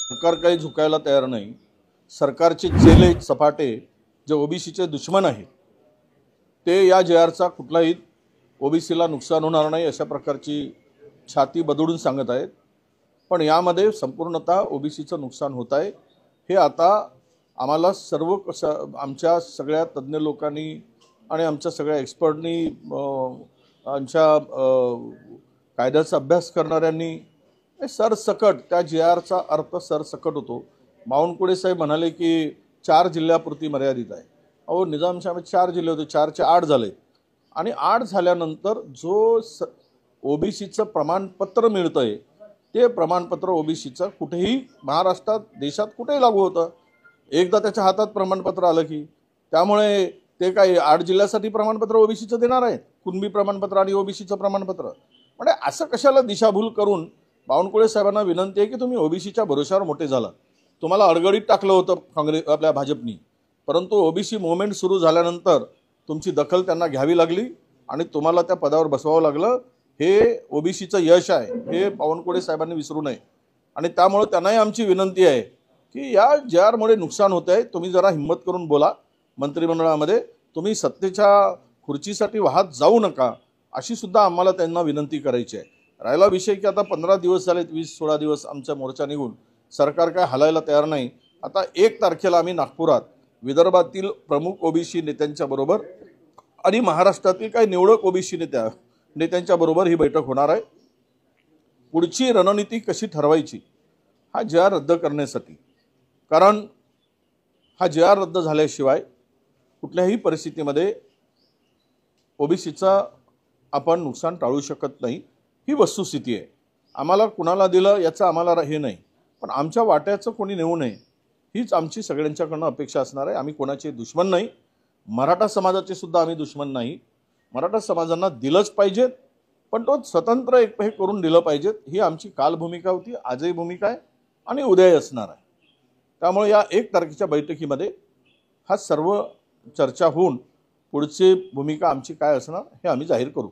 सरकार काही झुकायला तयार नाही। सरकारचे चेले सपाटे जे ओबीसीचे दुश्मन आहेत ते या JRचा कुठलाही ओबीसीला नुकसान होणार नाही अशा प्रकारची छाती बदलून सांगत आहेत। पण यामध्ये संपूर्णतः ओबीसीचं नुकसान होत आहे। हे आता आम्हाला सर्व आमच्या सगळ्या तज्ञ लोकांनी आणि आमच्या सगळ्या एक्सपर्टनी आमच्या कायद्याचा अभ्यास करणाऱ्यांनी सरसकट त्या JRचा अर्थ सरसकट होतो। बावनकुळे साहेब म्हणाले की 4 जिल्ह्यापुरती मर्यादित आहे। अहो निजामशाही 4 जिल्हे होते, 4 चे 8 झाले आणि 8 झाल्यानंतर जो ओबीसीचं प्रमाणपत्र मिळतंय ते प्रमाणपत्र ओबीसीचं कुठेही महाराष्ट्रात देशात कुठेही लागू होतं। एकदा त्याच्या हातात प्रमाणपत्र आलं की त्यामुळे ते काही 8 जिल्ह्यासाठी प्रमाणपत्र ओबीसीचं देणार आहेत, कुणबी प्रमाणपत्र आणि ओबीसीचं प्रमाणपत्र। म्हणजे असं कशाला दिशाभूल करून बावनकुळे साहेबांना विनंती आहे की तुम्ही ओबीसीच्या भरोशावर मोठे झाला। तुम्हाला अडगडीत टाकलं होतं काँग्रेस आपल्या भाजपनी, परंतु ओबीसी मूवमेंट सुरू झाल्यानंतर तुमची दखल त्यांना घ्यावी लागली आणि तुम्हाला त्या पदावर बसवावं लागलं। हे ओबीसीचं यश आहे, हे बावनकुळे साहेबांनी विसरू नये। आणि त्यामुळे त्यांनाही आमची विनंती आहे की या JRमुळे नुकसान होत आहे, तुम्ही जरा हिम्मत करून बोला मंत्रिमंडळामध्ये, तुम्ही सत्तेच्या खुर्चीसाठी वाहत जाऊ नका अशी सुद्धा आम्हाला त्यांना विनंती करायची आहे। राहिला विषय की आता 15 दिवस झाले, 20-16 दिवस आमचा मोर्चा निघून सरकार काय हलायला तयार नाही। आता 1 तारखेला आम्ही नागपुरात विदर्भातील प्रमुख ओबीसी नेत्यांच्या बरोबर आणि महाराष्ट्रातील काही निवडक ओबीसी नेत्यांच्या बरोबर ही बैठक होणार आहे। पुढची रणनीती कशी ठरवायची हा JR रद्द करण्यासाठी, कारण हा JR रद्द झाल्याशिवाय कुठल्याही परिस्थितीमध्ये ओबीसीचा आपण नुकसान टाळू शकत नाही, ही वस्तुस्थिती आहे। आम्हाला कुणाला दिलं याचं आम्हाला हे नाही, पण आमच्या वाट्याचं कोणी नेऊ नये हीच आमची सगळ्यांच्याकडनं अपेक्षा असणार आहे। आम्ही कोणाचे दुश्मन नाही, मराठा समाजाचे सुद्धा आम्ही दुश्मन नाही। मराठा समाजांना दिलंच पाहिजे, पण तो स्वतंत्र एक हे करून दिलं पाहिजे, ही आमची काल भूमिका होती, आजही भूमिका आहे आणि उद्याही असणार आहे। त्यामुळे या 1 तारखेच्या बैठकीमध्ये हा सर्व चर्चा होऊन पुढची भूमिका आमची काय असणार हे आम्ही जाहीर करू।